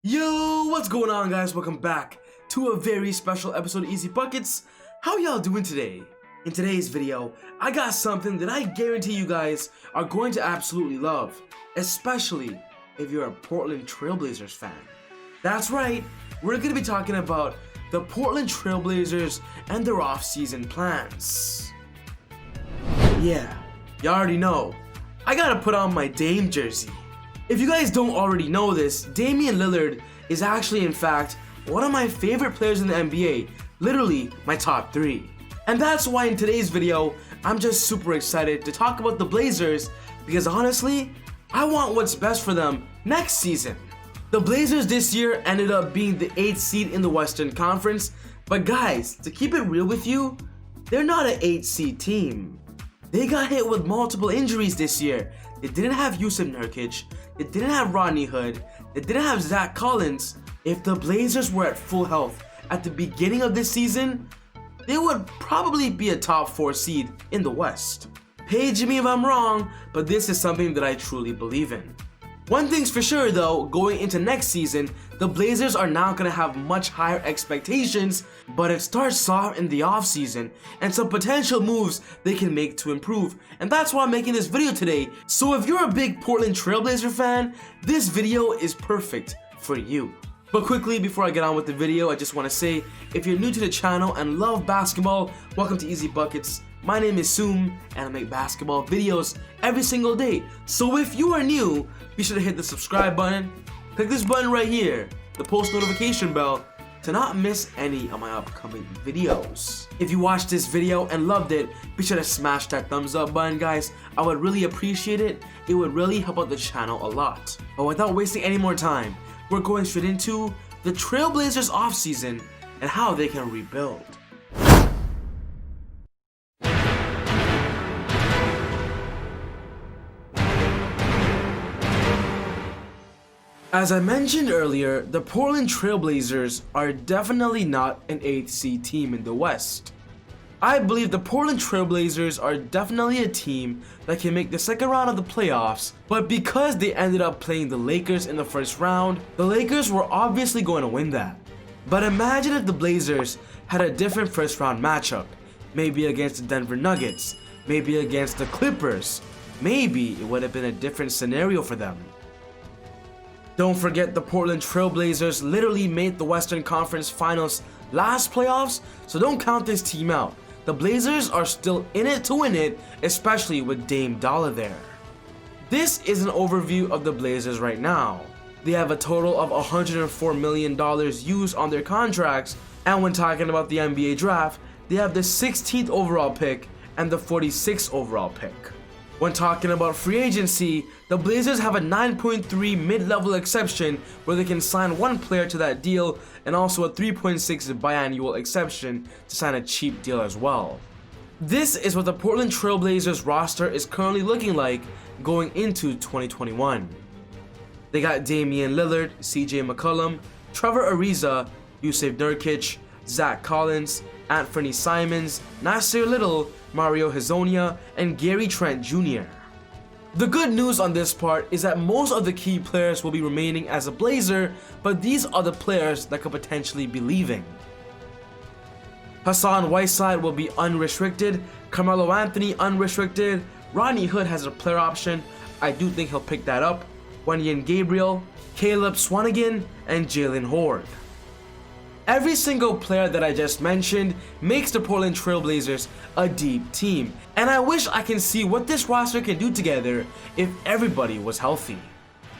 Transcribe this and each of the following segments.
Yo, what's going on, guys? Welcome back to a very special episode of Easy Buckets. How y'all doing today? In today's video, I got something that I guarantee you guys are going to absolutely love, especially if you're a Portland Trailblazers fan. That's right, we're going to be talking about the Portland Trailblazers and their off-season plans. Yeah, you already know, I gotta put on my Dame jersey. If you guys don't already know this, Damian Lillard is actually, in fact, one of my favorite players in the NBA, literally my top 3. And that's why in today's video, I'm just super excited to talk about the Blazers, because honestly, I want what's best for them next season. The Blazers this year ended up being the 8th seed in the Western Conference, but guys, to keep it real with you, they're not an 8th seed team. They got hit with multiple injuries this year. They didn't have Yusuf Nurkic, they didn't have Rodney Hood, they didn't have Zach Collins. If the Blazers were at full health at the beginning of this season, they would probably be a top 4 seed in the West. Page me if I'm wrong, but this is something that I truly believe in. One thing's for sure though, going into next season, the Blazers are now going to have much higher expectations, but it starts soft in the offseason and some potential moves they can make to improve, and that's why I'm making this video today. So if you're a big Portland Trailblazer fan, this video is perfect for you. But quickly, before I get on with the video, I just want to say, if you're new to the channel and love basketball, welcome to Easy Buckets. My name is Soom, and I make basketball videos every single day. So if you are new, be sure to hit the subscribe button, click this button right here, the post notification bell, to not miss any of my upcoming videos. If you watched this video and loved it, be sure to smash that thumbs up button, guys. I would really appreciate it. It would really help out the channel a lot. But without wasting any more time, we're going straight into the Trailblazers offseason and how they can rebuild. As I mentioned earlier, the Portland Trailblazers are definitely not an 8th seed team in the West. I believe the Portland Trailblazers are definitely a team that can make the second round of the playoffs, but because they ended up playing the Lakers in the first round, the Lakers were obviously going to win that. But imagine if the Blazers had a different first round matchup, maybe against the Denver Nuggets, maybe against the Clippers. Maybe it would have been a different scenario for them. Don't forget the Portland Trailblazers literally made the Western Conference Finals last playoffs, so don't count this team out. The Blazers are still in it to win it, especially with Dame Dollar there. This is an overview of the Blazers right now. They have a total of $104 million used on their contracts, and when talking about the NBA draft, they have the 16th overall pick and the 46th overall pick. When talking about free agency, the Blazers have a 9.3 mid-level exception where they can sign one player to that deal, and also a 3.6 biannual exception to sign a cheap deal as well. This is what the Portland Trailblazers roster is currently looking like going into 2021. They got Damian Lillard, CJ McCollum, Trevor Ariza, Yusuf Nurkic, Zach Collins, Anthony Simons, Nasir Little, Mario Hezonja, and Gary Trent Jr. The good news on this part is that most of the key players will be remaining as a Blazer, but these are the players that could potentially be leaving. Hassan Whiteside will be unrestricted, Carmelo Anthony unrestricted, Rodney Hood has a player option, I do think he'll pick that up, Wenyen Gabriel, Caleb Swanigan, and Jalen Horde. Every single player that I just mentioned makes the Portland Trailblazers a deep team, and I wish I can see what this roster can do together if everybody was healthy.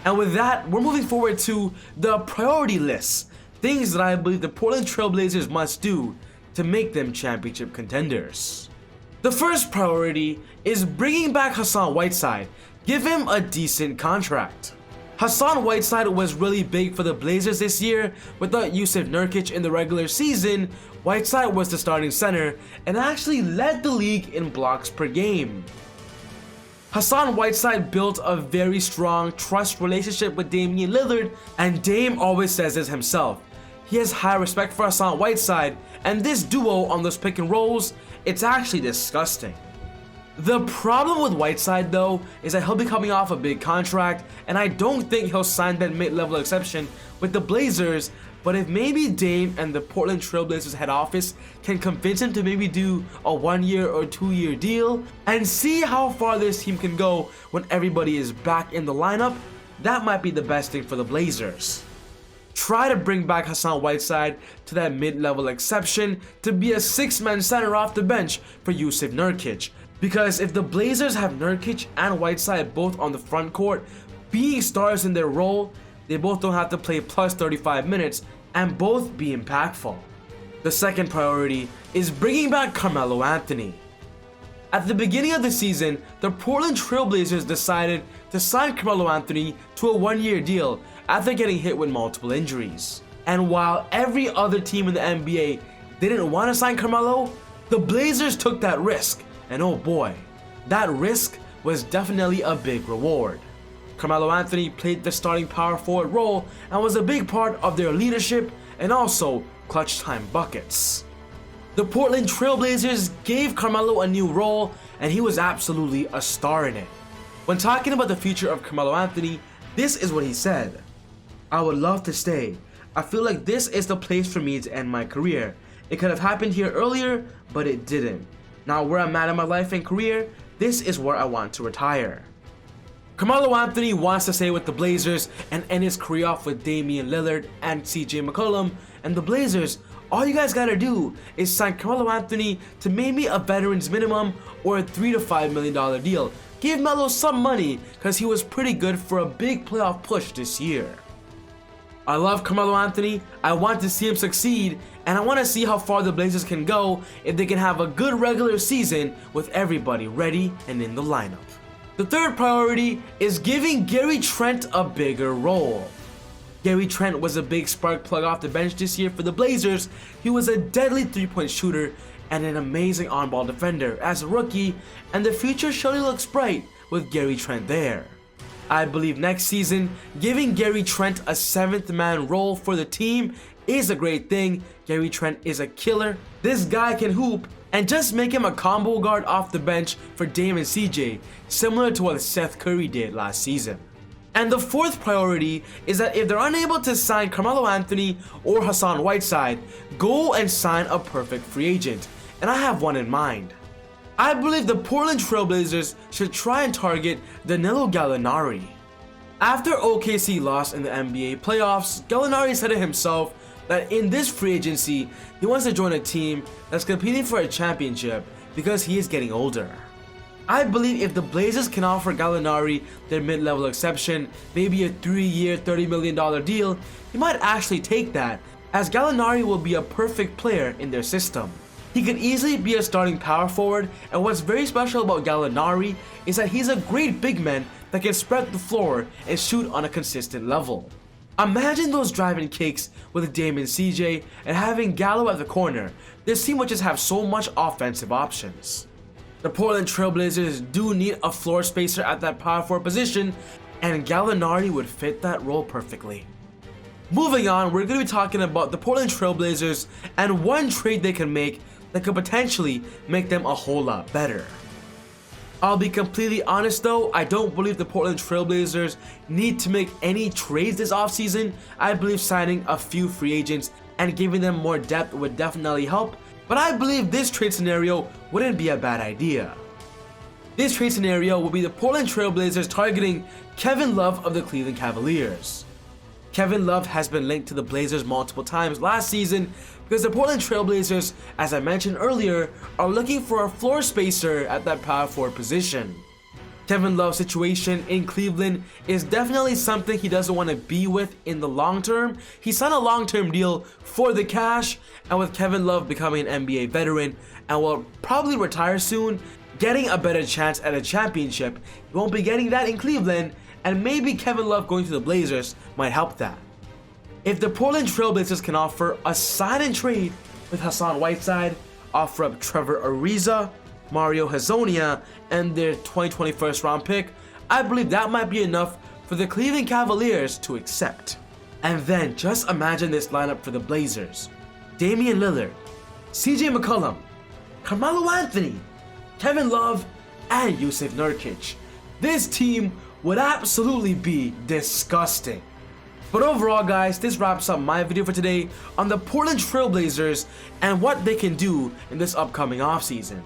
And with that, we're moving forward to the priority list, things that I believe the Portland Trailblazers must do to make them championship contenders. The first priority is bringing back Hassan Whiteside. Give him a decent contract. Hassan Whiteside was really big for the Blazers this year. Without Yusuf Nurkic in the regular season, Whiteside was the starting center and actually led the league in blocks per game. Hassan Whiteside built a very strong trust relationship with Damian Lillard, and Dame always says this himself. He has high respect for Hassan Whiteside, and this duo on those pick and rolls, it's actually disgusting. The problem with Whiteside though is that he'll be coming off a big contract, and I don't think he'll sign that mid-level exception with the Blazers. But if maybe Dame and the Portland Trail Blazers head office can convince him to maybe do a 1-year or 2-year deal and see how far this team can go when everybody is back in the lineup, that might be the best thing for the Blazers. Try to bring back Hassan Whiteside to that mid-level exception to be a 6-man center off the bench for Jusuf Nurkic. Because if the Blazers have Nurkic and Whiteside both on the front court, being stars in their role, they both don't have to play plus 35 minutes and both be impactful. The second priority is bringing back Carmelo Anthony. At the beginning of the season, the Portland Trail Blazers decided to sign Carmelo Anthony to a 1-year deal after getting hit with multiple injuries. And while every other team in the NBA didn't want to sign Carmelo, the Blazers took that risk. And oh boy, that risk was definitely a big reward. Carmelo Anthony played the starting power forward role and was a big part of their leadership and also clutch time buckets. The Portland Trail Blazers gave Carmelo a new role and he was absolutely a star in it. When talking about the future of Carmelo Anthony, this is what he said. "I would love to stay. I feel like this is the place for me to end my career. It could have happened here earlier, but it didn't. Now where I'm at in my life and career, this is where I want to retire." Carmelo Anthony wants to stay with the Blazers and end his career off with Damian Lillard and CJ McCollum, and the Blazers, all you guys gotta do is sign Carmelo Anthony to maybe a veteran's minimum or a $3 to $5 million deal. Give Melo some money because he was pretty good for a big playoff push this year. I love Carmelo Anthony, I want to see him succeed, and I want to see how far the Blazers can go if they can have a good regular season with everybody ready and in the lineup. The third priority is giving Gary Trent a bigger role. Gary Trent was a big spark plug off the bench this year for the Blazers. He was a deadly 3-point shooter and an amazing on-ball defender as a rookie, and the future surely looks bright with Gary Trent there. I believe next season, giving Gary Trent a 7th man role for the team is a great thing. Gary Trent is a killer. This guy can hoop, and just make him a combo guard off the bench for Dame and CJ, similar to what Seth Curry did last season. And the fourth priority is that if they're unable to sign Carmelo Anthony or Hassan Whiteside, go and sign a perfect free agent. And I have one in mind. I believe the Portland Trail Blazers should try and target Danilo Gallinari. After OKC lost in the NBA playoffs, Gallinari said it himself that in this free agency, he wants to join a team that's competing for a championship because he is getting older. I believe if the Blazers can offer Gallinari their mid-level exception, maybe a 3-year, $30 million deal, he might actually take that, as Gallinari will be a perfect player in their system. He could easily be a starting power forward, and what's very special about Gallinari is that he's a great big man that can spread the floor and shoot on a consistent level. Imagine those driving kicks with Dame and CJ and having Gallo at the corner. This team would just have so much offensive options. The Portland Trail Blazers do need a floor spacer at that power forward position, and Gallinari would fit that role perfectly. Moving on, we're going to be talking about the Portland Trail Blazers and one trade they can make that could potentially make them a whole lot better. I'll be completely honest though, I don't believe the Portland Trail Blazers need to make any trades this offseason. I believe signing a few free agents and giving them more depth would definitely help, but I believe this trade scenario wouldn't be a bad idea. This trade scenario will be the Portland Trail Blazers targeting Kevin Love of the Cleveland Cavaliers. Kevin Love has been linked to the Blazers multiple times last season because the Portland Trail Blazers, as I mentioned earlier, are looking for a floor spacer at that power forward position. Kevin Love's situation in Cleveland is definitely something he doesn't want to be with in the long term. He signed a long-term deal for the cash, and with Kevin Love becoming an NBA veteran and will probably retire soon, getting a better chance at a championship, he won't be getting that in Cleveland, and maybe Kevin Love going to the Blazers might help that. If the Portland Trail Blazers can offer a sign and trade with Hassan Whiteside, offer up Trevor Ariza, Mario Hezonja, and their 2020 first round pick, I believe that might be enough for the Cleveland Cavaliers to accept. And then just imagine this lineup for the Blazers: Damian Lillard, CJ McCollum, Carmelo Anthony, Kevin Love, and Jusuf Nurkic. This team would absolutely be disgusting. But overall guys, this wraps up my video for today on the Portland Trail Blazers and what they can do in this upcoming offseason.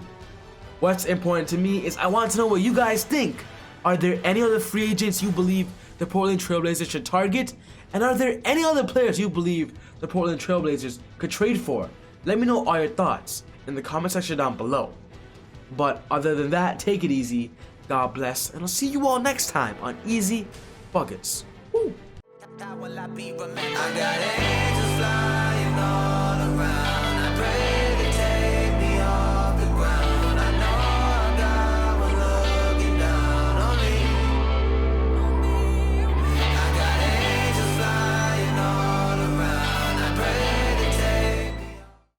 What's important to me is I want to know what you guys think. Are there any other free agents you believe the Portland Trail Blazers should target? And are there any other players you believe the Portland Trail Blazers could trade for? Let me know all your thoughts in the comment section down below. But other than that, take it easy, God bless, and I'll see you all next time on Easy Buckets. Woo. I got angels flying all